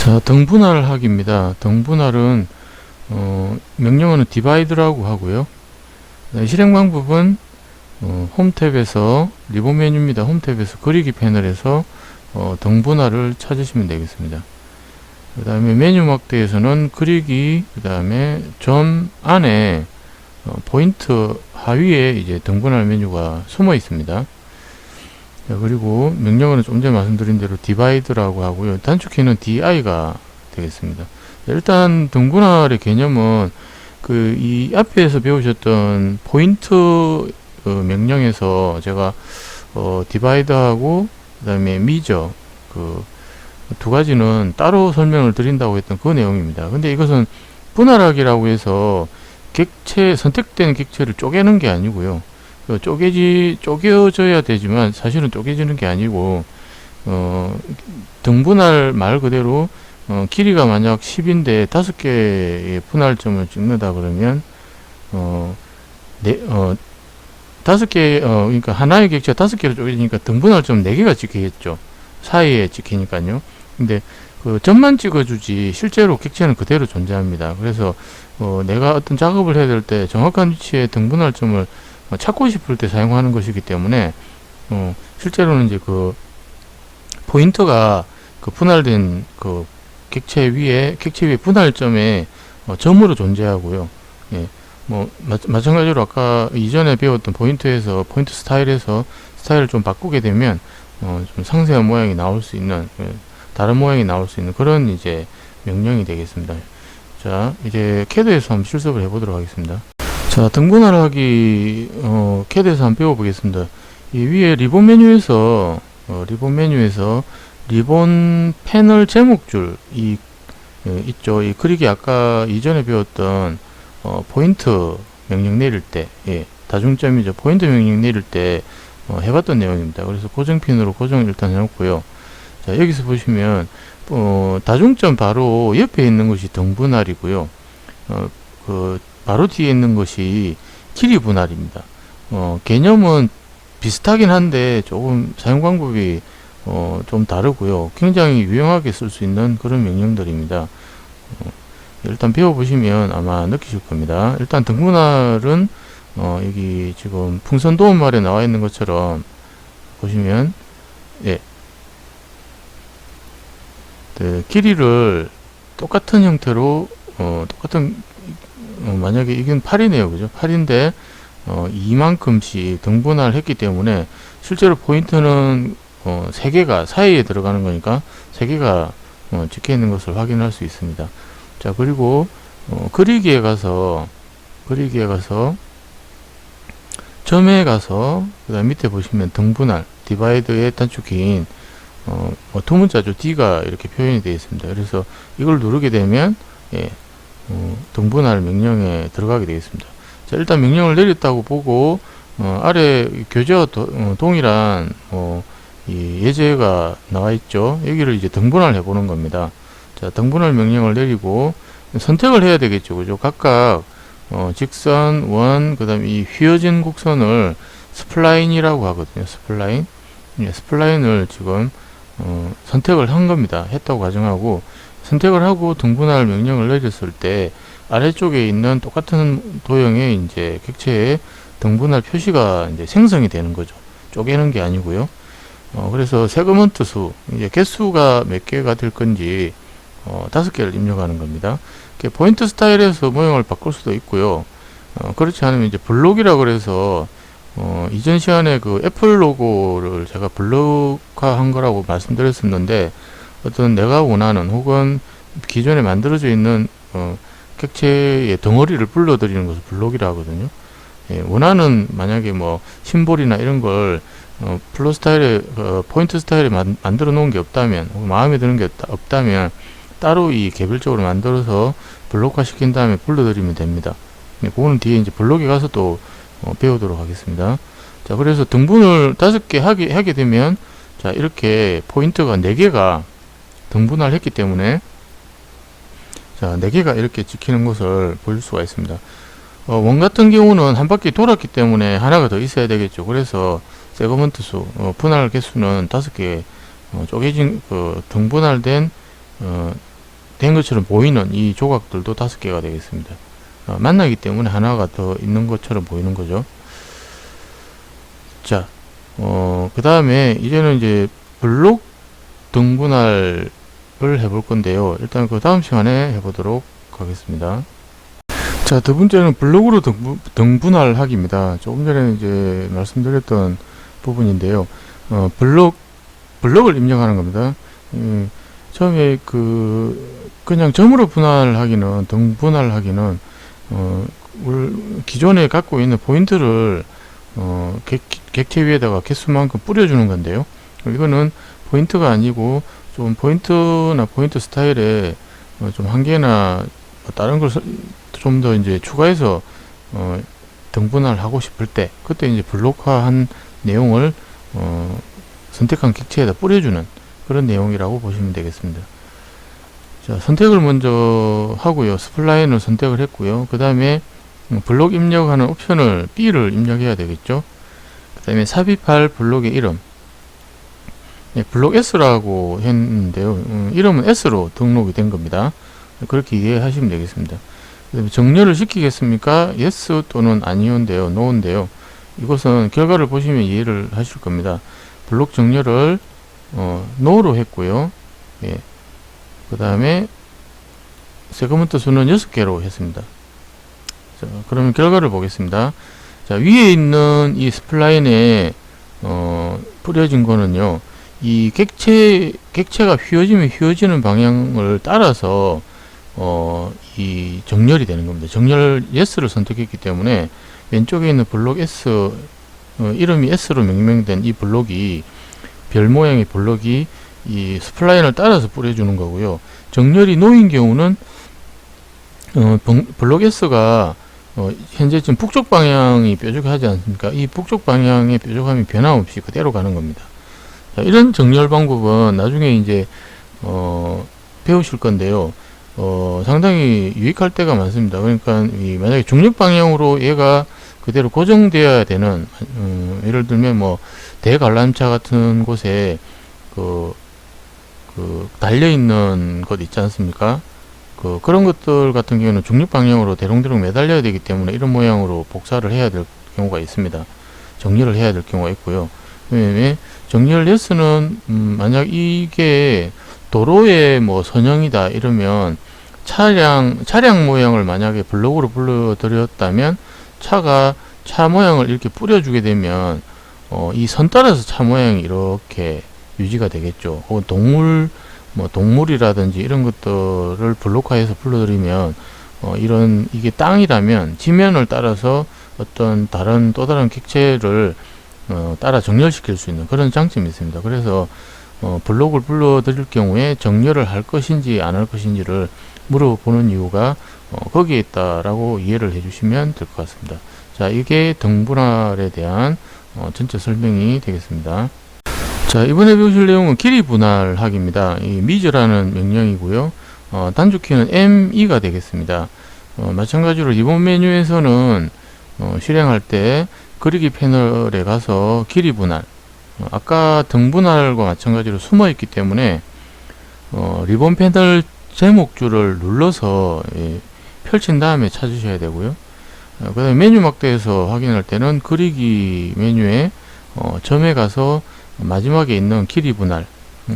자, 등분할하기입니다. 등분할은 명령어는 divide라고 하고요. 실행 방법은 홈 탭에서 리본 메뉴입니다. 홈 탭에서 그리기 패널에서 등분할을 찾으시면 되겠습니다. 그 다음에 메뉴 막대에서는 그리기, 그 다음에 점 안에 포인트 하위에 이제 등분할 메뉴가 숨어 있습니다. 자, 그리고 명령어는 좀 전에 말씀드린 대로 divide라고 하고요. 단축키는 di가 되겠습니다. 일단 등분할의 개념은 이 앞에서 배우셨던 포인트 명령에서 제가 divide하고 그 다음에 measure 두 가지는 따로 설명을 드린다고 했던 그 내용입니다. 근데 이것은 분할하기라고 해서 선택된 객체를 쪼개는 게 아니고요. 쪼개져야 되지만 사실은 쪼개지는 게 아니고 등분할 말 그대로 길이가 만약 10인데 5개의 분할점을 찍는다 그러면 5개 그러니까 하나의 객체가 5개로 쪼개지니까 등분할점 4개가 찍히겠죠. 사이에 찍히니까요. 근데 점만 찍어주지 실제로 객체는 그대로 존재합니다. 그래서 내가 어떤 작업을 해야 될 때 정확한 위치에 등분할점을 찾고 싶을 때 사용하는 것이기 때문에 실제로는 이제 포인터가 분할된 객체 위에 분할점에 점으로 존재하고요. 예, 마찬가지로 아까 이전에 배웠던 포인트 스타일에서 스타일을 좀 바꾸게 되면 좀 상세한 모양이 나올 수 있는 다른 모양이 나올 수 있는 그런 이제 명령이 되겠습니다. 자, 이제 캐드에서 한번 실습을 해보도록 하겠습니다. 자, 등분할하기 캐드에서 한번 배워보겠습니다. 이 위에 리본 메뉴에서 리본 패널 제목줄 있죠. 이 그리기 아까 이전에 배웠던 포인트 명령 내릴 때 다중점이죠. 포인트 명령 내릴 때 해봤던 내용입니다. 그래서 고정핀으로 고정을 일단 해놓고요. 자, 여기서 보시면 다중점 바로 옆에 있는 것이 등분할이고요. 바로 뒤에 있는 것이 길이 분할입니다. 개념은 비슷하긴 한데 조금 사용 방법이 좀 다르고요. 굉장히 유용하게 쓸 수 있는 그런 명령들입니다. 일단 배워보시면 아마 느끼실 겁니다. 일단 등분할은 여기 지금 풍선 도움말에 나와 있는 것처럼 보시면 길이를 똑같은 형태로 만약에 이건 8이네요. 그죠? 8인데 이만큼씩 등분할 했기 때문에 실제로 포인트는 3개가 사이에 들어가는 거니까 3개가 찍혀 있는 것을 확인할 수 있습니다. 자, 그리고 그리기에 가서 점에 가서 그다음 밑에 보시면 등분할 디바이드의 단축키인 두 문자죠. D가 이렇게 표현이 되어 있습니다. 그래서 이걸 누르게 되면 등분할 명령에 들어가게 되겠습니다. 자, 일단 명령을 내렸다고 보고 아래 교재와 동일한 이 예제가 나와 있죠. 여기를 이제 등분할 해보는 겁니다. 자, 등분할 명령을 내리고 선택을 해야 되겠죠. 그죠? 각각 직선, 원, 그 다음에 이 휘어진 곡선을 스플라인이라고 하거든요. 스플라인을 지금 선택을 한 겁니다. 했다고 가정하고 선택을 하고 등분할 명령을 내렸을 때 아래쪽에 있는 똑같은 도형의 이제 객체의 등분할 표시가 이제 생성이 되는 거죠. 쪼개는 게 아니고요. 그래서 세그먼트 수, 이제 개수가 몇 개가 될 건지 5개를 입력하는 겁니다. 포인트 스타일에서 모형을 바꿀 수도 있고요. 그렇지 않으면 이제 블록이라고 그래서 이전 시간에 애플 로고를 제가 블록화한 거라고 말씀드렸었는데 어떤 내가 원하는 혹은 기존에 만들어져 있는 객체의 덩어리를 불러들이는 것을 블록이라 하거든요. 원하는 만약에 심볼이나 이런 걸 플로 스타일에 포인트 스타일에 만들어 놓은 게 없다면 혹은 마음에 드는 게 없다면 따로 이 개별적으로 만들어서 블록화 시킨 다음에 불러들이면 됩니다. 그거는 뒤에 이제 블록에 가서 또 배우도록 하겠습니다. 자, 그래서 등분을 5개 하게 되면 자, 이렇게 포인트가 4개가 등분할 했기 때문에 자, 4개가 이렇게 찍히는 것을 볼 수가 있습니다. 원 같은 경우는 한 바퀴 돌았기 때문에 하나가 더 있어야 되겠죠. 그래서 세그먼트 수, 분할 개수는 5개, 쪼개진 등분할된 된 것처럼 보이는 이 조각들도 5개가 되겠습니다. 만나기 때문에 하나가 더 있는 것처럼 보이는 거죠. 자, 그 다음에 이제는 이제 블록 등분할을 해볼 건데요. 일단 그 다음 시간에 해보도록 하겠습니다. 자, 두 번째는 블록으로 등분할 하기입니다. 조금 전에 이제 말씀드렸던 부분인데요. 블록을 입력하는 겁니다. 처음에 그냥 점으로 분할하기는, 등분할하기는 기존에 갖고 있는 포인트를 객체 위에다가 개수만큼 뿌려주는 건데요. 이거는 포인트가 아니고 좀 포인트나 포인트 스타일에 좀 한계나 다른 걸 좀 더 이제 추가해서 등분할 하고 싶을 때, 그때 이제 블록화한 내용을 선택한 객체에다 뿌려주는 그런 내용이라고 보시면 되겠습니다. 자, 선택을 먼저 하고요. 스플라인을 선택을 했고요. 그 다음에 블록 입력하는 옵션을 B를 입력해야 되겠죠. 그 다음에 삽입할 블록의 이름, 블록 S라고 했는데요. 이름은 S로 등록이 된 겁니다. 그렇게 이해하시면 되겠습니다. 그 다음에 정렬을 시키겠습니까? Yes 또는 아니오인데요. No인데요. 이것은 결과를 보시면 이해를 하실 겁니다. 블록 정렬을 No로 했고요. 예. 그 다음에 세그먼트 수는 6개로 했습니다. 자, 그러면 결과를 보겠습니다. 자, 위에 있는 이 스플라인에 뿌려진 거는요, 이 객체가 휘어지면 휘어지는 방향을 따라서 이 정렬이 되는 겁니다. 정렬 S를 선택했기 때문에 왼쪽에 있는 블록 S, 이름이 S로 명명된 이 블록이, 별 모양의 블록이 이 스플라인을 따라서 뿌려주는 거고요. 정렬이 No인 경우는 블록 S가 현재 지금 북쪽 방향이 뾰족하지 않습니까? 이 북쪽 방향의 뾰족함이 변함없이 그대로 가는 겁니다. 자, 이런 정렬 방법은 나중에 이제 배우실 건데요. 상당히 유익할 때가 많습니다. 그러니까 만약에 중력 방향으로 얘가 그대로 고정되어야 되는, 예를 들면 뭐 대관람차 같은 곳에 달려있는 것 있지 않습니까? 그런 것들 같은 경우는 중력 방향으로 대롱대롱 매달려야 되기 때문에 이런 모양으로 복사를 해야 될 경우가 있습니다. 정렬을 해야 될 경우가 있고요. 왜냐면 정렬 S는 만약 이게 도로의 뭐 선형이다 이러면 차량 모양을 만약에 블록으로 불러드렸다면 차 모양을 이렇게 뿌려주게 되면 이 선 따라서 차 모양이 이렇게 유지가 되겠죠. 혹은 동물이라든지 이런 것들을 블록화해서 불러드리면 이게 땅이라면 지면을 따라서 어떤 또 다른 객체를 따라 정렬시킬 수 있는 그런 장점이 있습니다. 그래서 블록을 불러드릴 경우에 정렬을 할 것인지 안 할 것인지를 물어보는 이유가 거기에 있다라고 이해를 해주시면 될 것 같습니다. 자, 이게 등분할에 대한 전체 설명이 되겠습니다. 자, 이번에 배우실 내용은 길이 분할하기입니다. 이 미저라는 명령이고요. 단축키는 ME가 되겠습니다. 마찬가지로 리본 메뉴에서는 실행할 때 그리기 패널에 가서 길이 분할, 아까 등분할과 마찬가지로 숨어 있기 때문에 리본 패널 제목줄을 눌러서 펼친 다음에 찾으셔야 되고요. 그 다음에 메뉴 막대에서 확인할 때는 그리기 메뉴에 점에 가서 마지막에 있는 길이 분할,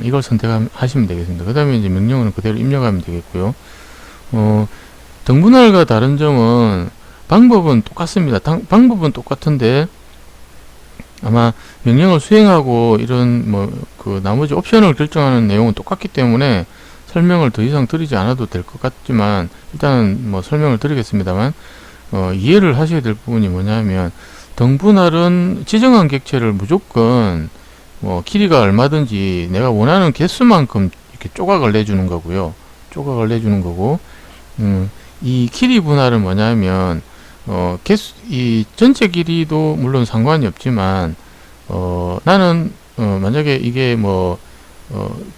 이걸 선택하시면 되겠습니다. 그 다음에 이제 명령어는 그대로 입력하면 되겠고요. 등분할과 다른 점은 방법은 똑같습니다. 방법은 똑같은데 아마 명령을 수행하고 이런 나머지 옵션을 결정하는 내용은 똑같기 때문에 설명을 더 이상 드리지 않아도 될 것 같지만 일단은 설명을 드리겠습니다만 이해를 하셔야 될 부분이 뭐냐면, 등분할은 지정한 객체를 무조건 길이가 얼마든지 내가 원하는 개수만큼 이렇게 조각을 내주는 거고요. 조각을 내주는 거고, 이 길이 분할은 뭐냐면 이 전체 길이도 물론 상관이 없지만 나는 만약에 이게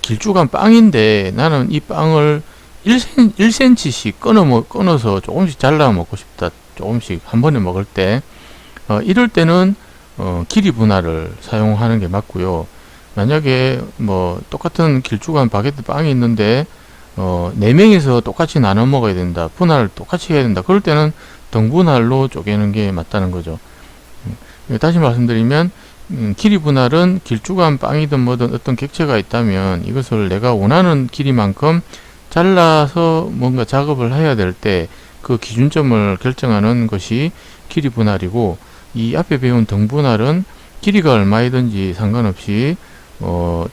길쭉한 빵인데 나는 이 빵을 1cm씩 끊어서 조금씩 잘라 먹고 싶다, 조금씩 한 번에 먹을 때 이럴 때는 길이 분할을 사용하는 게 맞고요. 만약에 똑같은 길쭉한 바게트 빵이 있는데 4명이서 똑같이 나눠 먹어야 된다, 분할을 똑같이 해야 된다, 그럴 때는 등분할로 쪼개는 게 맞다는 거죠. 다시 말씀드리면 길이 분할은 길쭉한 빵이든 뭐든 어떤 객체가 있다면 이것을 내가 원하는 길이만큼 잘라서 뭔가 작업을 해야 될 때 그 기준점을 결정하는 것이 길이 분할이고, 이 앞에 배운 등분할은 길이가 얼마이든지 상관없이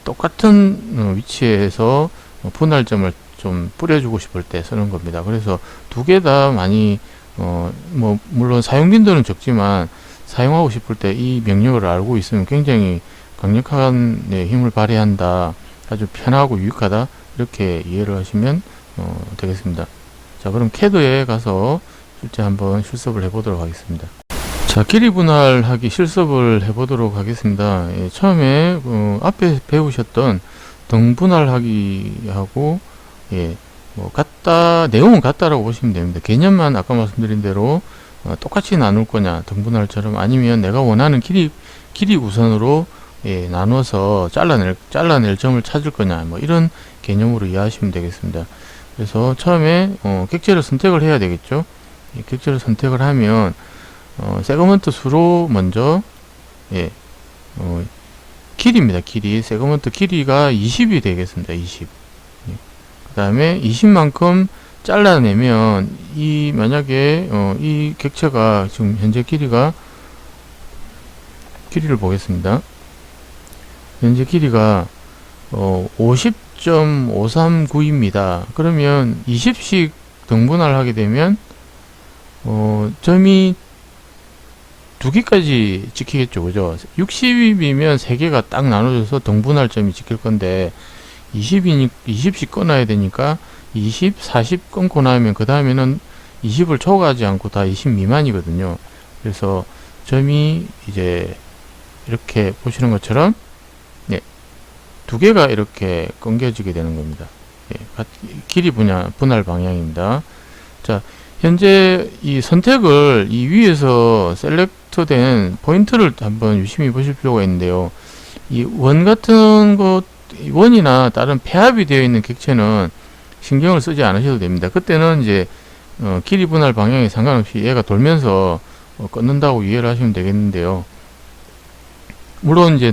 똑같은 위치에서 분할점을 좀 뿌려주고 싶을 때 쓰는 겁니다. 그래서 두 개 다 많이 뭐 물론 사용 빈도는 적지만 사용하고 싶을 때 이 명령어를 알고 있으면 굉장히 강력한 힘을 발휘한다, 아주 편하고 유익하다, 이렇게 이해를 하시면 되겠습니다. 자, 그럼 CAD에 가서 실제 한번 실습을 해보도록 하겠습니다. 자, 길이 분할하기 실습을 해보도록 하겠습니다. 예, 처음에 앞에 배우셨던 등 분할하기하고 뭐 내용은 같다라고 보시면 됩니다. 개념만 아까 말씀드린 대로 똑같이 나눌 거냐, 등분할처럼, 아니면 내가 원하는 길이 우선으로 나눠서 잘라낼 점을 찾을 거냐, 뭐 이런 개념으로 이해하시면 되겠습니다. 그래서 처음에 객체를 선택을 해야 되겠죠. 객체를 선택을 하면 세그먼트 수로 먼저 길이입니다. 세그먼트 길이가 20이 되겠습니다. 20. 그 다음에 20만큼 잘라내면 만약에 이 객체가 지금 현재 길이를 보겠습니다. 현재 길이가 50.539입니다. 그러면 20씩 등분할 하게 되면 점이 2개까지 찍히겠죠, 그죠? 60이면 3개가 딱 나눠져서 등분할 점이 찍힐 건데 20씩 끊어야 되니까 20, 40 끊고 나면 그 다음에는 20을 초과하지 않고 다 20 미만이거든요. 그래서 점이 이제 이렇게 보시는 것처럼 2개가 이렇게 끊겨지게 되는 겁니다. 길이 분할 방향입니다. 자, 현재 이 선택을 이 위에서 셀렉트된 포인트를 한번 유심히 보실 필요가 있는데요. 이 원 같은 원이나 다른 폐합이 되어 있는 객체는 신경을 쓰지 않으셔도 됩니다. 그때는 이제 길이 분할 방향에 상관없이 얘가 돌면서 끊는다고 이해를 하시면 되겠는데요. 물론 이제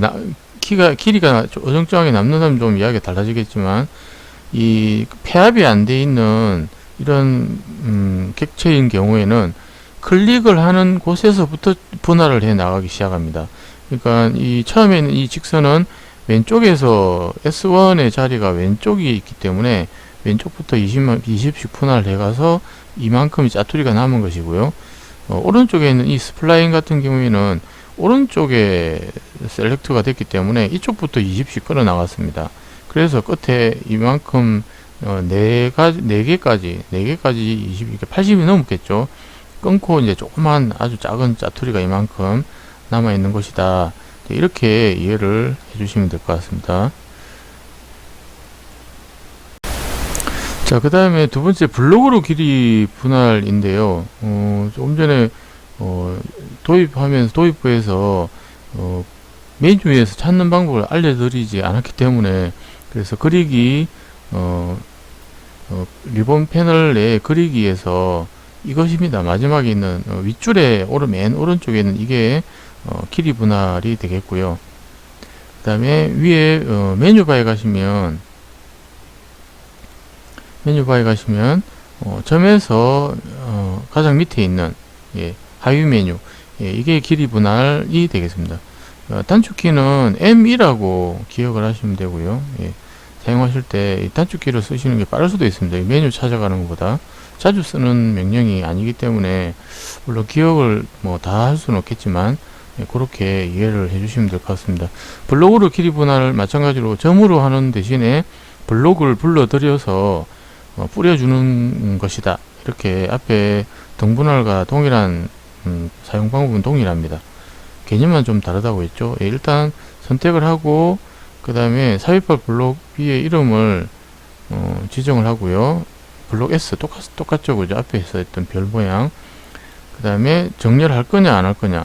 길이가 어정쩡하게 남는다면 좀 이야기가 달라지겠지만, 이 폐합이 안 돼 있는 이런 객체인 경우에는 클릭을 하는 곳에서부터 분할을 해 나가기 시작합니다. 그러니까 이 처음에는 이 직선은 왼쪽에서 S1의 자리가 왼쪽이 있기 때문에 왼쪽부터 20씩 분할을 해가서 이만큼이 짜투리가 남은 것이고요. 오른쪽에 있는 이 스플라인 같은 경우에는 오른쪽에 셀렉트가 됐기 때문에 이쪽부터 20씩 끌어 나갔습니다. 그래서 끝에 이만큼 4개까지 20, 이렇게 80이 넘었겠죠. 끊고 이제 조그만 아주 작은 짜투리가 이만큼 남아 있는 것이다. 이렇게 이해를 해주시면 될 것 같습니다. 자, 그 다음에 두 번째 블록으로 길이 분할인데요. 조금 전에 도입부에서 메뉴에서 찾는 방법을 알려드리지 않았기 때문에, 그래서 그리기 리본 패널 내 그리기에서 이것입니다. 마지막에 있는 윗줄에 맨 오른쪽에 있는 이게 길이 분할이 되겠고요. 그 다음에 위에 메뉴바에 가시면 점에서 가장 밑에 있는 하위 메뉴, 이게 길이 분할이 되겠습니다. 단축키는 M2라고 기억을 하시면 되고요. 사용하실 때 단축키를 쓰시는 게 빠를 수도 있습니다. 메뉴 찾아가는 것보다 자주 쓰는 명령이 아니기 때문에, 물론 기억을 뭐 다 할 수는 없겠지만 그렇게 이해를 해주시면 될 것 같습니다. 블록으로 길이 분할을 마찬가지로 점으로 하는 대신에 블록을 불러들여서 뿌려주는 것이다. 이렇게 앞에 등분할과 동일한 사용 방법은 동일합니다. 개념만 좀 다르다고 했죠. 일단 선택을 하고 그 다음에 삽입할 블록 B의 이름을 지정을 하고요. 블록 S 똑같죠, 그죠? 앞에 했던 별 모양. 그 다음에 정렬할 거냐 안 할 거냐,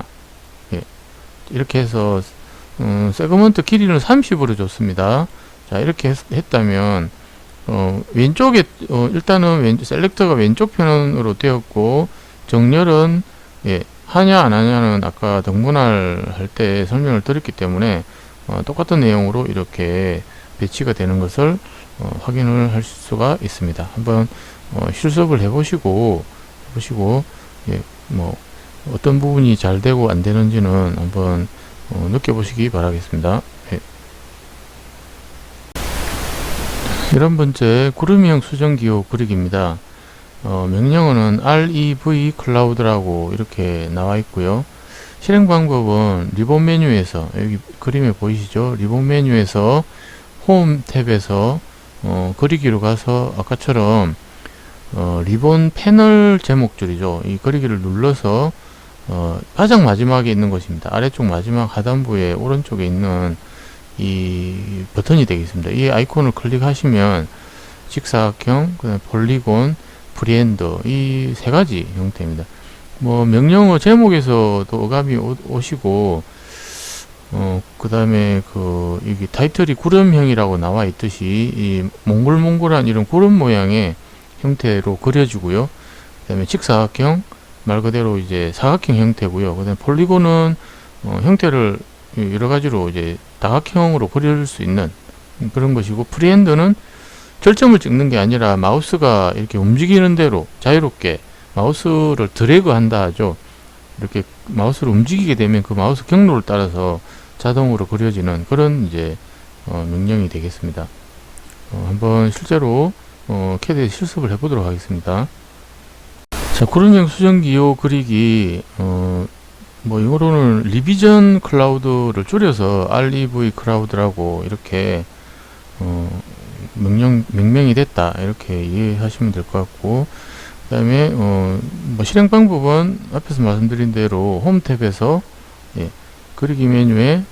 이렇게 해서 세그먼트 길이는 30으로 줬습니다. 자, 이렇게 했다면 왼쪽에 일단은 셀렉터가 왼쪽 편으로 되었고 정렬은 하냐 안 하냐는 아까 등분할 할 때 설명을 드렸기 때문에 똑같은 내용으로 이렇게 배치가 되는 것을 확인을 할 수가 있습니다. 한번 실습을 해보시고 뭐 어떤 부분이 잘 되고 안 되는지는 한번 느껴보시기 바라겠습니다. 11번째 구름형 수정기호 그리기입니다. 명령어는 REV 클라우드라고 이렇게 나와 있고요. 실행 방법은 리본 메뉴에서, 여기 그림에 보이시죠? 리본 메뉴에서 홈 탭에서 그리기로 가서 아까처럼 리본 패널 제목줄이죠. 이 그리기를 눌러서 가장 마지막에 있는 것입니다. 아래쪽 마지막 하단부에 오른쪽에 있는 이 버튼이 되겠습니다. 이 아이콘을 클릭하시면 직사각형, 그다음에 폴리곤, 프리핸드 이 세 가지 형태입니다. 뭐 명령어 제목에서도 어감이 오시고 그다음에 여기 타이틀이 구름형이라고 나와 있듯이 이 몽글몽글한 이런 구름 모양의 형태로 그려지고요. 그다음에 직사각형 말 그대로 이제 사각형 형태고요. 그다음에 폴리곤은 형태를 여러 가지로 이제 다각형으로 그릴 수 있는 그런 것이고, 프리핸드는 절점을 찍는 게 아니라 마우스가 이렇게 움직이는 대로 자유롭게 마우스를 드래그 한다 하죠. 이렇게 마우스를 움직이게 되면 그 마우스 경로를 따라서 자동으로 그려지는 그런 이제 명령이 되겠습니다. 한번 실제로 캐드에 실습을 해보도록 하겠습니다. 자, 구름형 수정기호 그리기 뭐 이거로는 리비전 클라우드를 줄여서 REV 클라우드라고 이렇게 명명이 됐다 이렇게 이해하시면 될 것 같고, 그 다음에 뭐 실행 방법은 앞에서 말씀드린 대로 홈 탭에서 그리기 메뉴에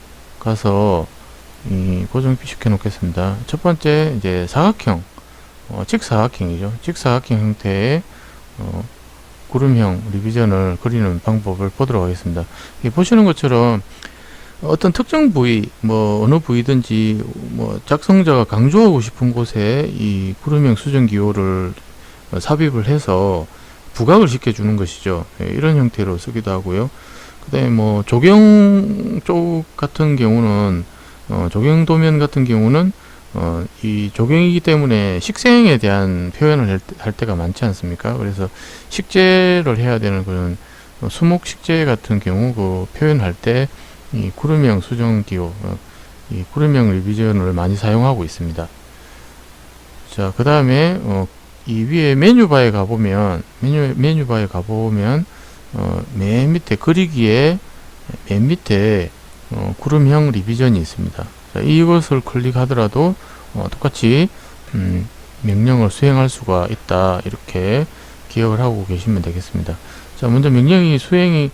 가서 고정시켜 놓겠습니다. 첫 번째 이제 사각형, 직사각형이죠. 직사각형 형태의 구름형 리비전을 그리는 방법을 보도록 하겠습니다. 보시는 것처럼 어떤 특정 부위, 뭐 어느 부위든지 뭐 작성자가 강조하고 싶은 곳에 이 구름형 수정기호를 삽입을 해서 부각을 시켜주는 것이죠. 이런 형태로 쓰기도 하고요. 그 다음에 뭐 조경 쪽 같은 경우는 조경 도면 같은 경우는 이 조경이기 때문에 식생에 대한 표현을 할 때가 많지 않습니까? 그래서 식재를 해야 되는 그런 수목 식재 같은 경우 표현할 때 이 구름형 수정기호, 이 구름형 리비전을 많이 사용하고 있습니다. 자, 그 다음에 이 위에 메뉴바에 가보면 맨 밑에 그리기에 맨 밑에 구름형 리비전이 있습니다. 자, 이것을 클릭하더라도 똑같이 명령을 수행할 수가 있다 이렇게 기억을 하고 계시면 되겠습니다. 자, 먼저 명령이 수행이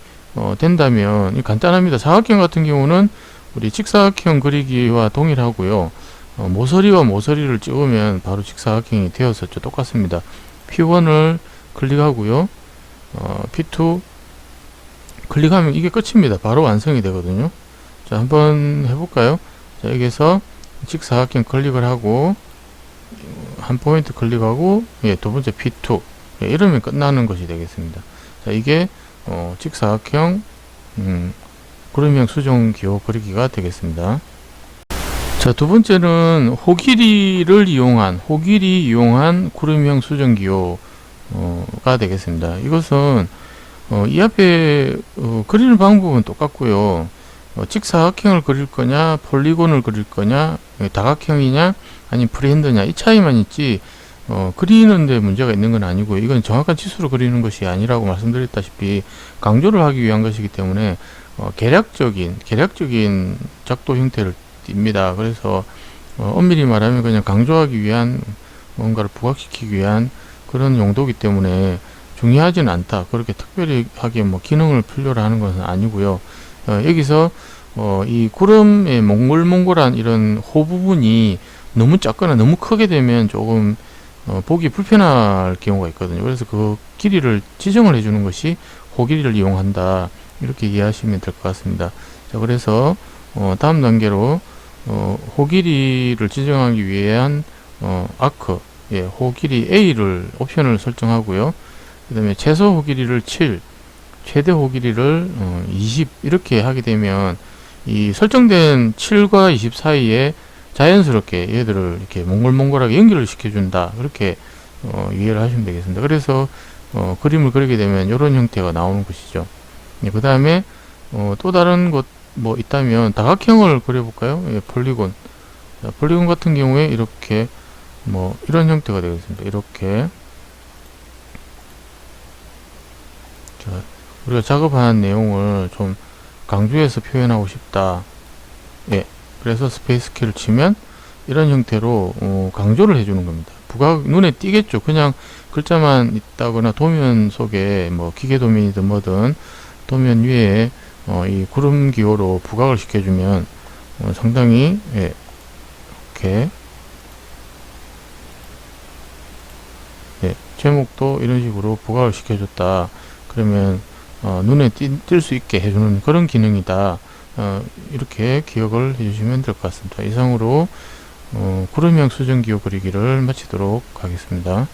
된다면 간단합니다. 사각형 같은 경우는 우리 직사각형 그리기와 동일하고요. 모서리와 모서리를 찍으면 바로 직사각형이 되었었죠. 똑같습니다. P1을 클릭하고요. P2 클릭하면 이게 끝입니다. 바로 완성이 되거든요. 자, 한번 해볼까요? 자, 여기서 직사각형 클릭을 하고 한 포인트 클릭하고 두 번째 P2 이러면 끝나는 것이 되겠습니다. 자, 이게 직사각형 구름형 수정기호 그리기가 되겠습니다. 자, 두 번째는 호길이를 이용한 구름형 수정기호가 되겠습니다. 이것은 이 앞에 그리는 방법은 똑같고요. 직사각형을 그릴 거냐, 폴리곤을 그릴 거냐, 다각형이냐, 아니면 프리핸드냐, 이 차이만 있지, 그리는데 문제가 있는 건 아니고, 이건 정확한 치수로 그리는 것이 아니라고 말씀드렸다시피, 강조를 하기 위한 것이기 때문에, 계략적인 작도 형태를 띱니다. 그래서, 엄밀히 말하면 그냥 강조하기 위한, 뭔가를 부각시키기 위한 그런 용도이기 때문에, 중요하지는 않다. 그렇게 특별히 하게 뭐 기능을 필요로 하는 것은 아니고요. 여기서 이 구름의 몽글몽글한 이런 호 부분이 너무 작거나 너무 크게 되면 조금 보기 불편할 경우가 있거든요. 그래서 그 길이를 지정을 해주는 것이 호길이를 이용한다 이렇게 이해하시면 될 것 같습니다. 자, 그래서 다음 단계로 호길이를 지정하기 위한 아크 예, 호 길이 A를 옵션을 설정하고요. 그 다음에 최소 호 길이를 7, 최대 호 길이를 20 이렇게 하게 되면 이 설정된 7과 20 사이에 자연스럽게 얘들을 이렇게 몽골몽골하게 연결을 시켜준다. 그렇게 이해를 하시면 되겠습니다. 그래서 그림을 그리게 되면 이런 형태가 나오는 것이죠. 예, 그 다음에 또 다른 것 뭐 있다면 다각형을 그려볼까요? 예, 폴리곤. 자, 폴리곤 같은 경우에 이렇게 뭐 이런 형태가 되겠습니다. 이렇게 자, 우리가 작업한 내용을 좀 강조해서 표현하고 싶다. 예, 그래서 스페이스 키를 치면 이런 형태로 강조를 해주는 겁니다. 부각 눈에 띄겠죠. 그냥 글자만 있다거나 도면 속에 뭐 기계 도면이든 뭐든 도면 위에 이 구름 기호로 부각을 시켜주면 상당히 예, 이렇게 예, 제목도 이런 식으로 부각을 시켜줬다. 그러면 눈에 띌 수 있게 해주는 그런 기능이다. 이렇게 기억을 해주시면 될 것 같습니다. 이상으로 구름형 수정기호 그리기를 마치도록 하겠습니다.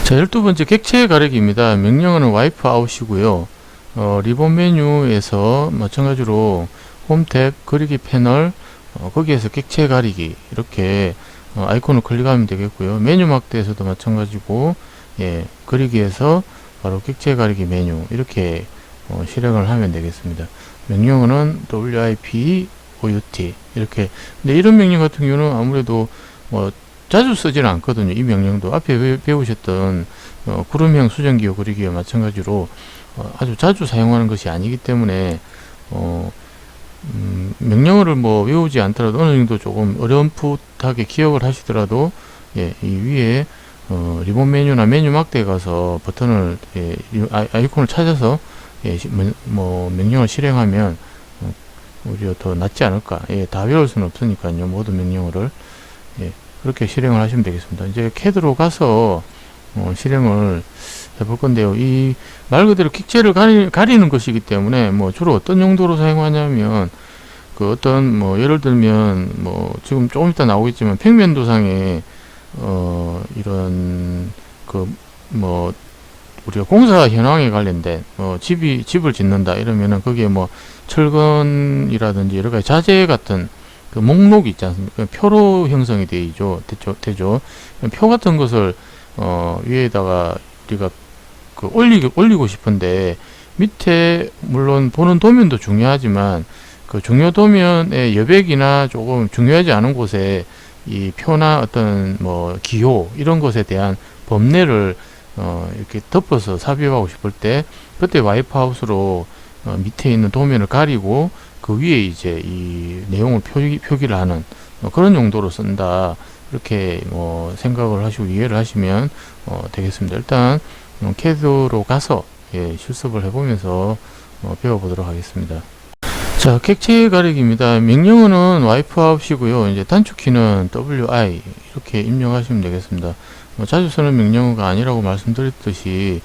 자, 12번째 객체 가리기입니다. 명령어는 와이프 아웃이고요. 리본 메뉴에서 마찬가지로 홈 탭 그리기 패널 거기에서 객체 가리기 이렇게 아이콘을 클릭하면 되겠고요. 메뉴 막대에서도 마찬가지고 예, 그리기에서 바로 객체 가리기 메뉴 이렇게 실행을 하면 되겠습니다. 명령어는 WIP OUT 이렇게. 근데 이런 명령 같은 경우는 아무래도 자주 쓰지는 않거든요. 이 명령도 앞에 배우셨던 구름형 수정기호 그리기와 마찬가지로 아주 자주 사용하는 것이 아니기 때문에 명령어를 뭐 외우지 않더라도 어느 정도 조금 어렴풋하게 기억을 하시더라도 예, 이 위에 리본 메뉴나 메뉴 막대에 가서 버튼을 예, 아이콘을 찾아서 예, 뭐 명령을 실행하면 오히려 더 낫지 않을까. 예, 다 외울 수는 없으니까요. 모든 명령어를 예, 그렇게 실행을 하시면 되겠습니다. 이제 캐드로 가서 실행을 해볼 건데요. 이 말 그대로 객체를 가리는 것이기 때문에 뭐 주로 어떤 용도로 사용하냐면 그 어떤 뭐 예를 들면 뭐 지금 조금 이따 나오겠지만 평면도상에 이런 그 뭐 우리가 공사 현황에 관련된 집을 짓는다 이러면은 거기에 뭐 철근이라든지 여러 가지 자재 같은 그 목록이 있지 않습니까? 표로 형성이 되죠. 표 같은 것을 위에다가 우리가 그 올리고 싶은데 밑에 물론 보는 도면도 중요하지만 그 중요 도면의 여백이나 조금 중요하지 않은 곳에 이 표나 어떤 뭐 기호 이런 것에 대한 범례를 이렇게 덮어서 삽입하고 싶을 때 그때 와이프아웃으로 밑에 있는 도면을 가리고 그 위에 이제 이 내용을 표기를 하는 그런 용도로 쓴다. 이렇게 생각을 하시고 이해를 하시면 되겠습니다. 일단 캐드로 가서 예, 실습을 해보면서 배워보도록 하겠습니다. 자, 객체 가리기입니다. 명령어는 와이프아웃이고요. 이제 단축키는 WI 이렇게 입력하시면 되겠습니다. 자주 쓰는 명령어가 아니라고 말씀드렸듯이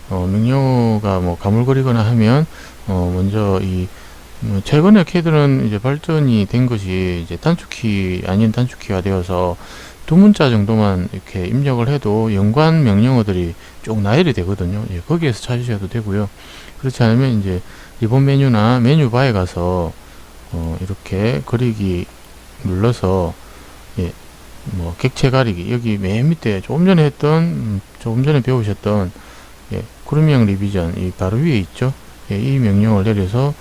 명령어가 뭐 가물거리거나 하면 먼저 최근에 캐드는 이제 발전이 된 것이 이제 단축키 아닌 단축키가 되어서 두 문자 정도만 이렇게 입력을 해도 연관 명령어들이 쭉 나열이 되거든요. 예, 거기에서 찾으셔도 되고요. 그렇지 않으면 이제 리본 메뉴나 메뉴바에 가서 이렇게 그리기 눌러서 예, 뭐 객체 가리기 여기 맨 밑에 조금 전에 배우셨던 예, 구름형 리비전 이 바로 위에 있죠. 예, 이 명령을 내려서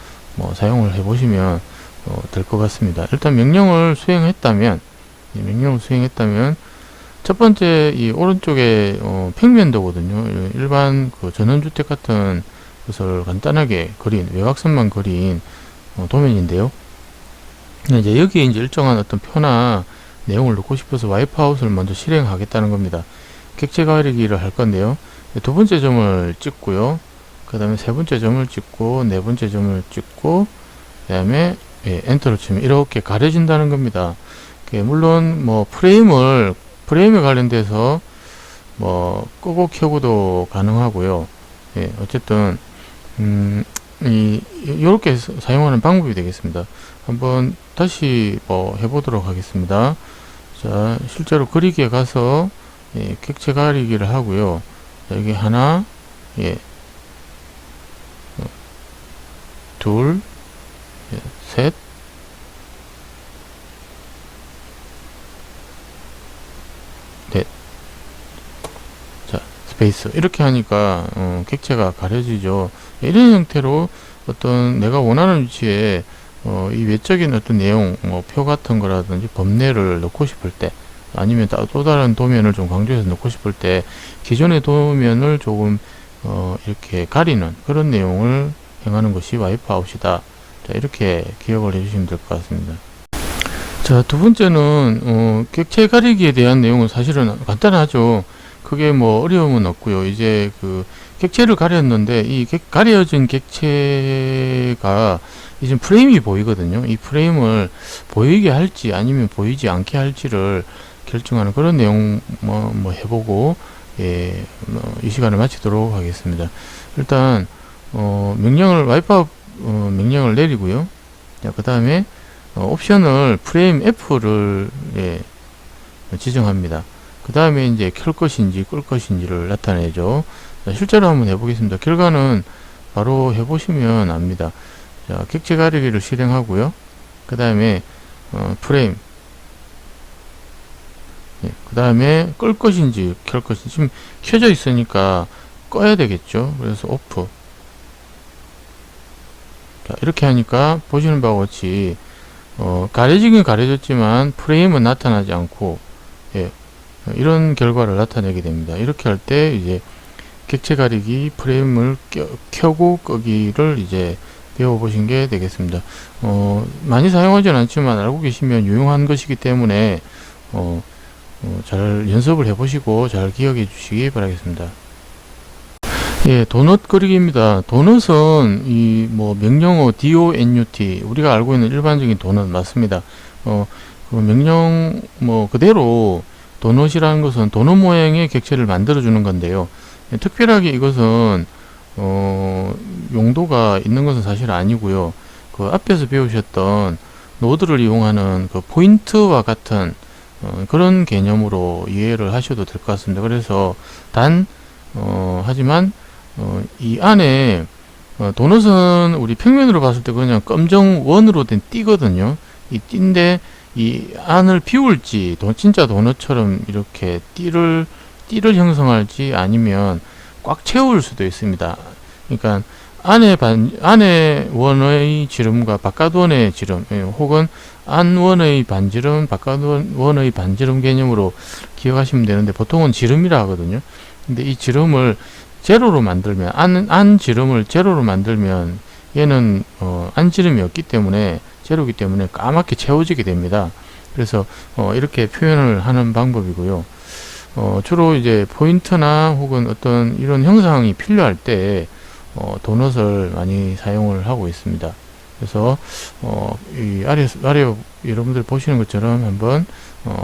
사용을 해 보시면 될 것 같습니다. 일단 명령을 수행했다면 첫 번째 이 오른쪽에 평면도거든요. 일반 그 전원주택 같은 것을 간단하게 그린 외곽선만 그린 도면인데요. 이제 여기에 이제 일정한 어떤 표나 내용을 넣고 싶어서 와이프아웃을 먼저 실행하겠다는 겁니다. 객체 가리기를 할 건데요. 두 번째 점을 찍고요. 그 다음에 세 번째 점을 찍고 네 번째 점을 찍고 그 다음에 예, 엔터를 치면 이렇게 가려진다는 겁니다. 물론 뭐 프레임에 관련돼서 뭐 끄고 켜고도 가능하고요. 예, 어쨌든 이렇게 사용하는 방법이 되겠습니다. 한번 다시 해보도록 하겠습니다. 자, 실제로 그리기에 가서 예, 객체 가리기를 하고요. 자, 여기 하나, 예, 둘, 예, 셋, 넷. 자, 스페이스. 이렇게 하니까 객체가 가려지죠. 이런 형태로 어떤 내가 원하는 위치에 이 외적인 어떤 내용, 뭐 표 같은 거라든지 범례를 넣고 싶을 때, 아니면 또 다른 도면을 좀 강조해서 넣고 싶을 때, 기존의 도면을 조금 이렇게 가리는 그런 내용을 행하는 것이 와이프 아웃이다. 자, 이렇게 기억을 해주시면 될 것 같습니다. 자, 두 번째는 객체 가리기에 대한 내용은 사실은 간단하죠. 그게 뭐 어려움은 없고요. 이제 그 객체를 가렸는데 이 가려진 객체가 이제 프레임이 보이거든요. 이 프레임을 보이게 할지 아니면 보이지 않게 할지를 결정하는 그런 내용 뭐 해보고, 예, 이 시간을 마치도록 하겠습니다. 일단 명령을 와이프아웃 명령을 내리고요. 자, 그 다음에 옵션을 프레임 F를, 예, 지정합니다. 그 다음에 이제 켤 것인지 끌 것인지를 나타내죠. 자, 실제로 한번 해보겠습니다. 결과는 바로 해보시면 압니다. 자, 객체 가리기를 실행하고요. 그 다음에 프레임, 예, 그 다음에 끌 것인지 켤 것인지, 지금 켜져 있으니까 꺼야 되겠죠. 그래서 오프. 자, 이렇게 하니까 보시는 바와 같이 가려지긴 가려졌지만 프레임은 나타나지 않고, 예, 이런 결과를 나타내게 됩니다. 이렇게 할 때 이제 객체 가리기 프레임을 켜고 끄기를 이제 배워보신 게 되겠습니다. 많이 사용하지는 않지만 알고 계시면 유용한 것이기 때문에 잘 연습을 해보시고 잘 기억해 주시기 바라겠습니다. 예, 도넛 그리기입니다. 도넛은 이 뭐 명령어 DONUT, 우리가 알고 있는 일반적인 도넛 맞습니다. 그 명령 뭐 그대로 도넛이라는 것은 도넛 모양의 객체를 만들어 주는 건데요. 예, 특별하게 이것은 용도가 있는 것은 사실 아니고요. 그 앞에서 배우셨던 노드를 이용하는 그 포인트와 같은 그런 개념으로 이해를 하셔도 될 것 같습니다. 그래서 하지만 이 안에 도넛은 우리 평면으로 봤을 때 그냥 검정 원으로 된 띠거든요. 이 띠인데 이 안을 비울지 진짜 도넛처럼 이렇게 띠를 형성할지 아니면 꽉 채울 수도 있습니다. 그러니까 안에 원의 지름과 바깥 원의 지름, 혹은 안 원의 반지름, 바깥 원의 반지름 개념으로 기억하시면 되는데, 보통은 지름이라 하거든요. 근데 이 지름을 제로로 만들면, 안 지름을 제로로 만들면 얘는 안 지름이 없기 때문에, 제로기 때문에 까맣게 채워지게 됩니다. 그래서 이렇게 표현을 하는 방법이고요. 주로 이제 포인트나 혹은 어떤 이런 형상이 필요할 때 도넛을 많이 사용을 하고 있습니다. 그래서 이 아래 여러분들 보시는 것처럼 한번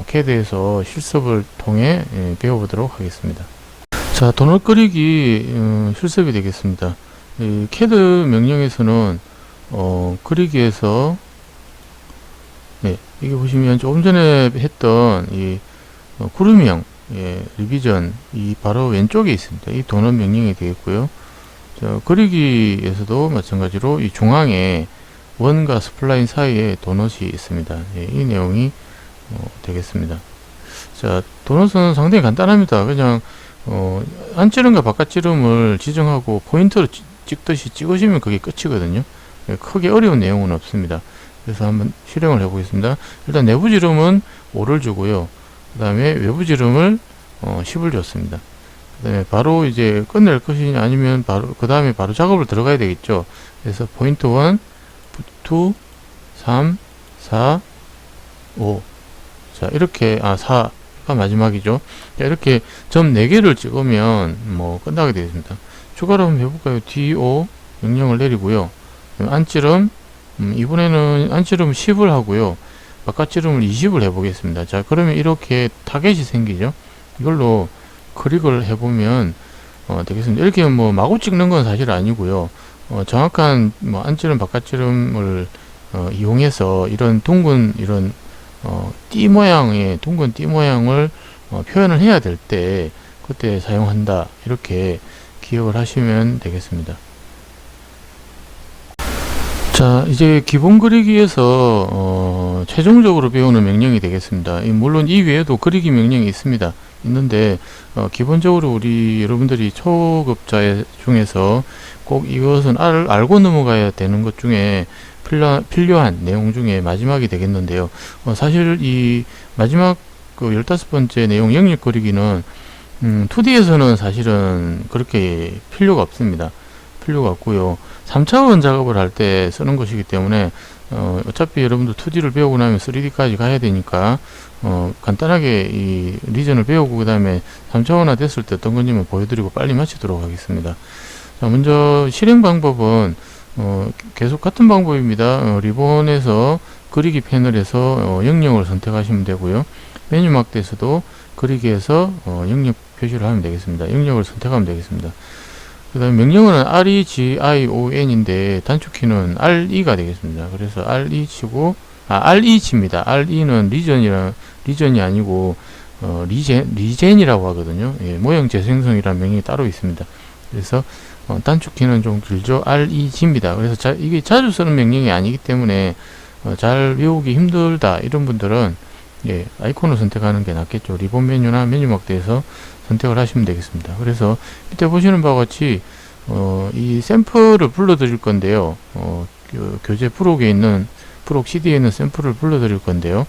CAD에서 실습을 통해 배워보도록 하겠습니다. 자, 도넛 그리기 실습이 되겠습니다. 이 CAD 명령에서는 그리기에서, 네, 이게 보시면 조금 전에 했던 이 구름형, 예, 리비전, 이 바로 왼쪽에 있습니다. 이 도넛 명령이 되겠고요. 자, 그리기에서도 마찬가지로 이 중앙에 원과 스플라인 사이에 도넛이 있습니다. 예, 이 내용이 되겠습니다. 자, 도넛은 상당히 간단합니다. 그냥 안지름과 바깥지름을 지정하고 포인트로 찍듯이 찍으시면 그게 끝이거든요. 예, 크게 어려운 내용은 없습니다. 그래서 한번 실행을 해 보겠습니다. 일단 내부 지름은 5를 주고요. 그 다음에 외부 지름을 10을 줬습니다. 그 다음에 바로 이제 끝낼 것이냐 아니면 바로 그 다음에 바로 작업을 들어가야 되겠죠. 그래서 포인트 1, 2, 3, 4, 5. 자, 이렇게 4가 마지막이죠. 자, 이렇게 점 4개를 찍으면 뭐 끝나게 되겠습니다. 추가로 한번 해볼까요? DO 명령을 내리고요. 안지름, 이번에는 안지름 10을 하고요. 바깥지름을 20을 해보겠습니다. 자, 그러면 이렇게 타겟이 생기죠. 이걸로 클릭을 해보면 되겠습니다. 이렇게 뭐 마구 찍는 건 사실 아니고요. 정확한 뭐 안지름 바깥지름을 이용해서 이런 둥근 이런 띠 모양의 둥근 띠 모양을 표현을 해야 될 때 그때 사용한다, 이렇게 기억을 하시면 되겠습니다. 자, 이제 기본 그리기에서 최종적으로 배우는 명령이 되겠습니다. 물론 이 외에도 그리기 명령이 있는데 기본적으로 우리 여러분들이 초급자 중에서 꼭 이것은 알고 넘어가야 되는 것 중에 필요한 내용 중에 마지막이 되겠는데요. 사실 이 마지막 그 15번째 내용 영역 그리기는 2D에서는 사실은 그렇게 필요가 없습니다. 필요가 없고요. 3차원 작업을 할 때 쓰는 것이기 때문에 어차피 여러분들 2D를 배우고 나면 3D까지 가야 되니까 간단하게 이 리전을 배우고 그 다음에 3차원화 됐을 때 어떤 건지 보여드리고 빨리 마치도록 하겠습니다. 자, 먼저 실행 방법은 계속 같은 방법입니다. 리본에서 그리기 패널에서 영역을 선택하시면 되고요. 메뉴 막대에서도 그리기에서 영역 표시를 하면 되겠습니다. 영역을 선택하면 되겠습니다. 그 다음에 명령어는 REGION인데 단축키는 RE가 되겠습니다. 그래서 RE 치고, RE 칩니다. RE는 리전이 아니고, 리젠이라고 하거든요. 예, 모형 재생성이라는 명령이 따로 있습니다. 그래서, 단축키는 좀 길죠. REG입니다. 그래서 이게 자주 쓰는 명령이 아니기 때문에, 잘 외우기 힘들다, 이런 분들은, 예, 아이콘을 선택하는 게 낫겠죠. 리본 메뉴나 메뉴 막대에서 선택을 하시면 되겠습니다. 그래서 밑에 보시는 바와 같이 이 샘플을 불러드릴 건데요. 교재 프록에 있는 프록 CD에 있는 샘플을 불러드릴 건데요.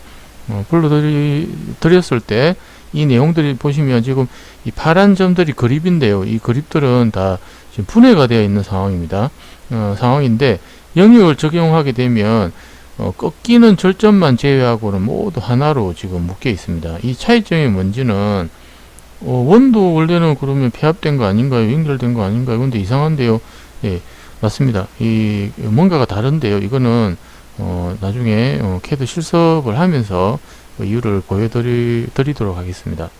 불러드렸을 때 이 내용들이 보시면 지금 이 파란 점들이 그립인데요. 이 그립들은 다 지금 분해가 되어 있는 상황입니다. 상황인데 영역을 적용하게 되면 꺾이는 절점만 제외하고는 모두 하나로 지금 묶여 있습니다. 이 차이점이 뭔지는 원도 원래는 그러면 폐합된 거 아닌가요? 연결된 거 아닌가요? 근데 이상한데요. 예, 맞습니다. 이 뭔가가 다른데요. 이거는 나중에 CAD 실습을 하면서 이유를 보여드리도록 하겠습니다.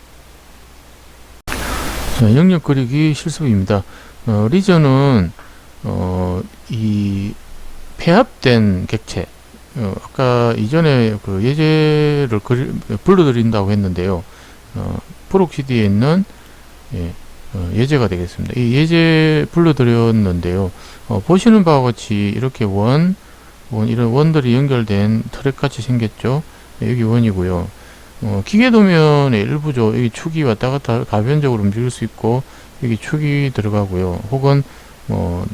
자, 영역 그리기 실습입니다. 리전은 이 폐합된 객체, 아까 이전에 그 예제를 불러드린다고 했는데요. 프록 CD에 있는 예제가 되겠습니다. 이 예제 불러드렸는데요. 보시는 바와 같이 이렇게 이런 원들이 연결된 트랙 같이 생겼죠. 여기 원이고요. 기계 도면의 일부죠. 여기 축이 왔다 갔다 가변적으로 움직일 수 있고, 여기 축이 들어가고요. 혹은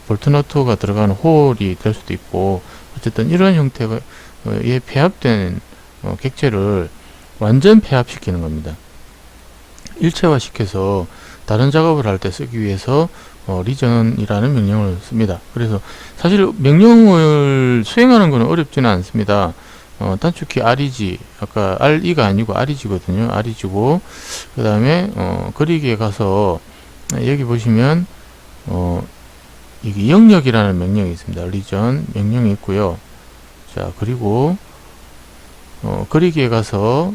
볼트너트가 들어가는 홀이 될 수도 있고, 어쨌든 이런 형태의 폐합된 객체를 완전 폐합시키는 겁니다. 일체화 시켜서 다른 작업을 할 때 쓰기 위해서 리전이라는 명령을 씁니다. 그래서 사실 명령을 수행하는 것은 어렵지는 않습니다. 단축키 REG, 아까 RE가 아니고 REG거든요. REG고, 그 다음에 그리기에 가서 여기 보시면 이게 영역이라는 명령이 있습니다. 리전 명령이 있고요. 자, 그리고 그리기에 가서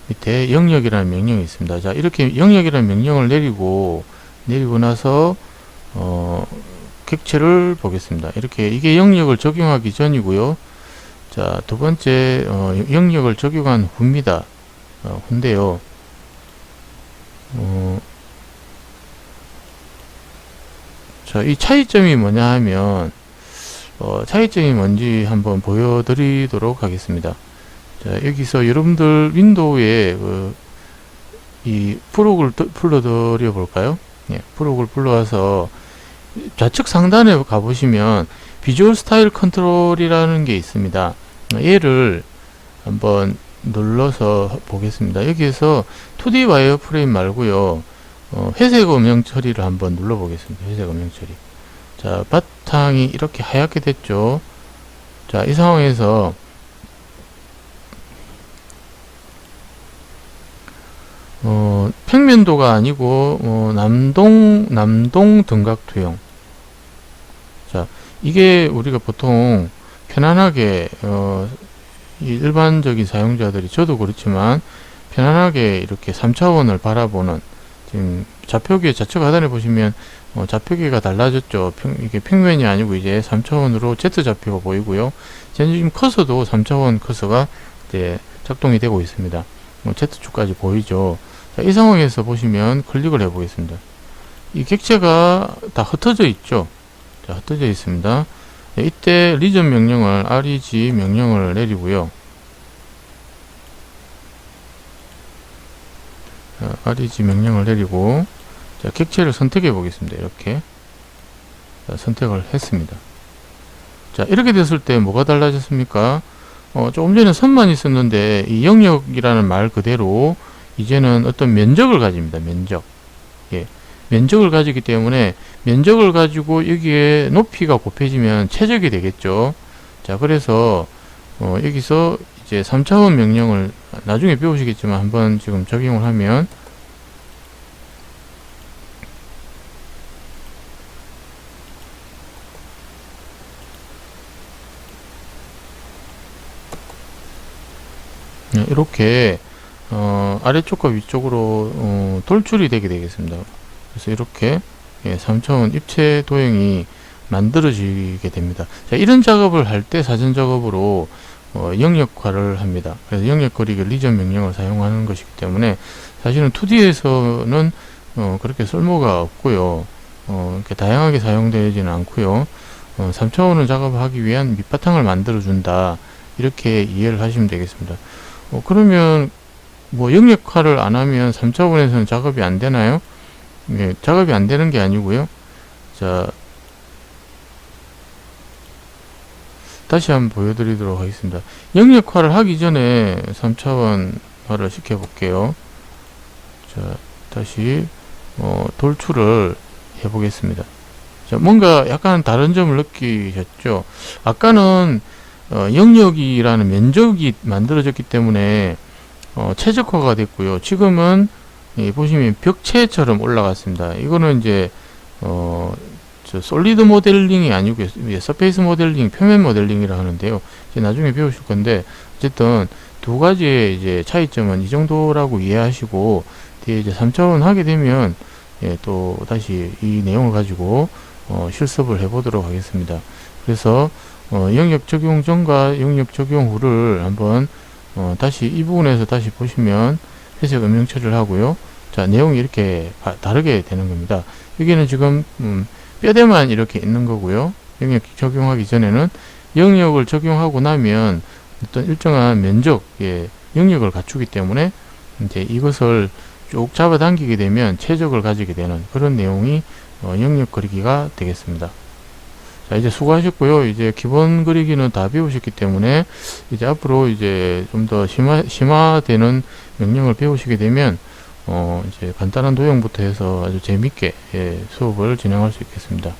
밑에 영역이라는 명령이 있습니다. 자, 이렇게 영역이라는 명령을 내리고 나서 객체를 보겠습니다. 이렇게 이게 영역을 적용하기 전이고요. 자, 두 번째 영역을 적용한 후입니다. 후인데요. 자, 이 차이점이 뭐냐 하면 차이점이 뭔지 한번 보여드리도록 하겠습니다. 자, 여기서 여러분들 윈도우에 이 프록을 불러드려 볼까요? 예, 프록을 불러와서 좌측 상단에 가보시면 비주얼 스타일 컨트롤이라는 게 있습니다. 얘를 한번 눌러서 보겠습니다. 여기에서 2D 와이어프레임 말고요, 회색 음영 처리를 한번 눌러 보겠습니다. 회색 음영 처리. 자, 바탕이 이렇게 하얗게 됐죠. 자, 이 상황에서 평면도가 아니고 남동 등각 투영. 자, 이게 우리가 보통 편안하게 일반적인 사용자들이, 저도 그렇지만 편안하게 이렇게 3차원을 바라보는, 지금 좌표기에 좌측 하단에 보시면 좌표기가 달라졌죠. 이게 평면이 아니고 이제 3차원으로 Z 좌표가 보이고요. 지금 커서도 3차원 커서가 이제 작동이 되고 있습니다. Z축까지 보이죠. 자, 이 상황에서 보시면 클릭을 해 보겠습니다. 이 객체가 다 흩어져 있죠. 자, 흩어져 있습니다. 네, 이때 리전 명령을 reg 명령을 내리고요. 자, reg 명령을 내리고, 자, 객체를 선택해 보겠습니다. 이렇게. 자, 선택을 했습니다. 자, 이렇게 됐을 때 뭐가 달라졌습니까? 조금 전에 선만 있었는데 이 영역이라는 말 그대로 이제는 어떤 면적을 가집니다. 면적. 예. 면적을 가지기 때문에 면적을 가지고 여기에 높이가 곱해지면 최적이 되겠죠. 자, 그래서 여기서 이제 3차원 명령을 나중에 배우시겠지만 한번 지금 적용을 하면, 이렇게 아래쪽과 위쪽으로 돌출이 되게 되겠습니다. 그래서 이렇게 3차원 입체 도형이 만들어지게 됩니다. 자, 이런 작업을 할 때 사전 작업으로 영역화를 합니다. 그래서 영역 거리기 리전 명령을 사용하는 것이기 때문에 사실은 2D에서는 그렇게 쓸모가 없고요. 이렇게 다양하게 사용되지는 않고요. 3차원을 작업하기 위한 밑바탕을 만들어 준다, 이렇게 이해를 하시면 되겠습니다. 그러면 뭐 영역화를 안 하면 3차원에서는 작업이 안 되나요? 예, 작업이 안 되는 게 아니고요. 자, 다시 한번 보여드리도록 하겠습니다. 영역화를 하기 전에 3차원화를 시켜 볼게요. 자, 다시 돌출을 해 보겠습니다. 자, 뭔가 약간 다른 점을 느끼셨죠? 아까는 영역이라는 면적이 만들어졌기 때문에 최적화가 됐고요. 지금은 보시면 벽체처럼 올라갔습니다. 이거는 이제 솔리드 모델링이 아니고 서페이스 모델링, 표면 모델링이라 하는데요. 이제 나중에 배우실 건데, 어쨌든 두 가지의 이제 차이점은 이 정도라고 이해하시고, 뒤에 이제 3차원 하게 되면 또 다시 이 내용을 가지고 실습을 해보도록 하겠습니다. 그래서 영역 적용 전과 영역 적용 후를 한번 다시 이 부분에서 다시 보시면 해석 음영 처리를 하고요. 자, 내용이 이렇게 다르게 되는 겁니다. 여기는 지금 뼈대만 이렇게 있는 거고요. 영역 적용하기 전에는, 영역을 적용하고 나면 어떤 일정한 면적의 영역을 갖추기 때문에 이제 이것을 쭉 잡아당기게 되면 최적을 가지게 되는 그런 내용이 영역 그리기가 되겠습니다. 자, 이제 수고하셨고요. 이제 기본 그리기는 다 배우셨기 때문에 이제 앞으로 이제 좀 더 심화되는 명령을 배우시게 되면 이제 간단한 도형부터 해서 아주 재밌게 수업을 진행할 수 있겠습니다.